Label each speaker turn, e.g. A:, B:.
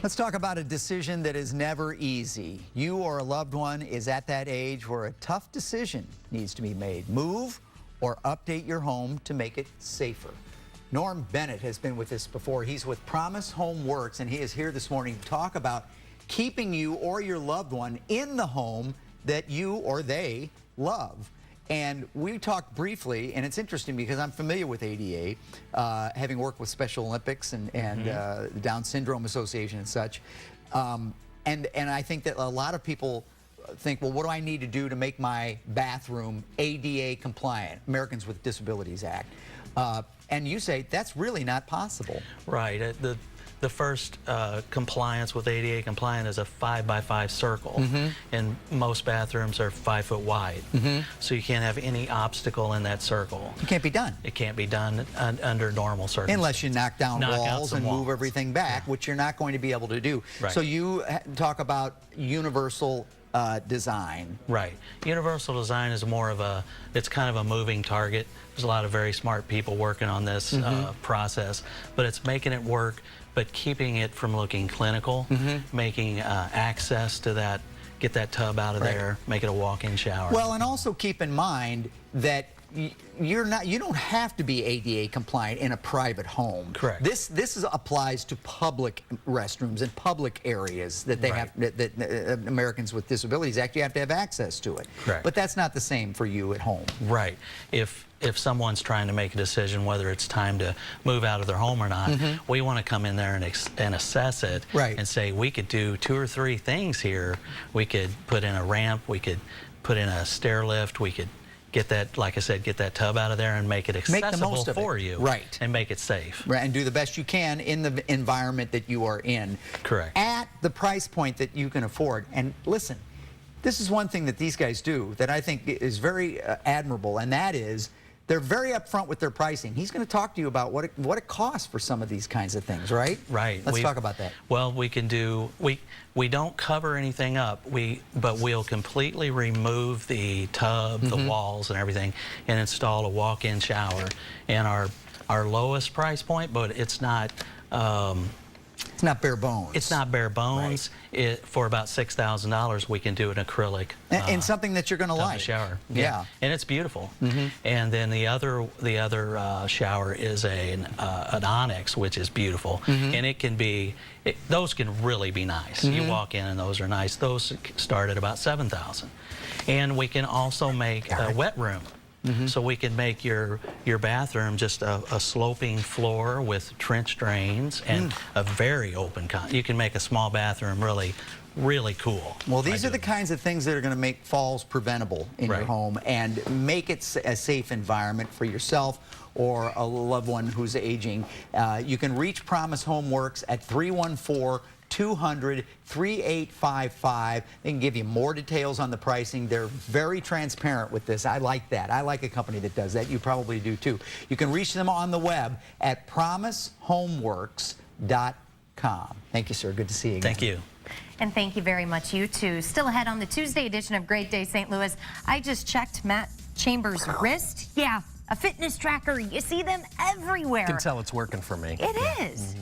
A: Let's talk about a decision that is never easy. You or a loved one is at that age where a tough decision needs to be made. Move or update your home to make it safer. Norm Bennett has been with us before. He's with Promise Home Works, and he is here this morning to talk about keeping you or your loved one in the home that you or they love. And we talked briefly, and it's interesting because I'm familiar with ADA, having worked with Special Olympics and the Down Syndrome Association and such. And I think that a lot of people think, well, what do I need to do to make my bathroom ADA compliant, Americans with Disabilities Act? And you say that's really not possible. Right.
B: The first compliance with ADA compliant is a 5x5 circle, and most bathrooms are 5 foot wide. So you can't have any obstacle in that circle.
A: It can't be done.
B: It can't be done under normal circumstances.
A: Unless you knock down walls and move everything back, which you're not going to be able to do.
B: Right.
A: So you talk about universal design.
B: Right. Universal design is more of a, it's kind of a moving target. There's a lot of very smart people working on this process, but it's making it work, but keeping it from looking clinical, making access to that, get that tub out of there, make it a walk-in shower.
A: Well, and also keep in mind that you don't have to be ADA compliant in a private home.
B: Correct.
A: This applies to public restrooms and public areas that they have, that Americans with Disabilities Act, you have to have access to it.
B: Correct.
A: But that's not the same for you at home.
B: Right. If someone's trying to make a decision whether it's time to move out of their home or not, we want to come in there and assess it and say we could do 2 or 3 things here. We could put in a ramp, we could put in a stair lift, we could get that, like I said, get that tub out of there and make it accessible for you.
A: Right.
B: And make it safe.
A: Right, and do the best you can in the environment that you are in.
B: Correct.
A: At the price point that you can afford. And listen, this is one thing that these guys do that I think is very admirable, and that is they're very upfront with their pricing. He's going to talk to you about what it costs for some of these kinds of things, right?
B: Right.
A: Let's talk about that.
B: Well, we can do, we don't cover anything up, but we'll completely remove the tub, the walls and everything, and install a walk-in shower. And our lowest price point, but it's not
A: it's not bare bones.
B: It's not bare bones. Right. For about $6,000, we can do an acrylic.
A: And something that you're going to like.
B: Shower.
A: Yeah.
B: And it's beautiful. And then the other shower is an onyx, which is beautiful. And it can be, those can really be nice. You walk in and those are nice. Those start at about $7,000. And we can also make a wet room. So we can make your bathroom just a sloping floor with trench drains and a very open you can make a small bathroom really cool.
A: Well, these are the kinds of things that are going to make falls preventable in your home and make it a safe environment for yourself or a loved one who's aging. You can reach Promise Home Works at 314-200-3855. They can give you more details on the pricing. They're very transparent with this. I like that. I like a company that does that. You probably do too. You can reach them on the web at promisehomeworks.com. Thank you, sir. Good to see you again.
B: Thank you.
C: And thank you very much, you too. Still ahead on the Tuesday edition of Great Day St. Louis. I just checked Matt Chambers' wrist. Yeah, a fitness tracker. You see them everywhere.
D: You can tell it's working for me.
C: It is.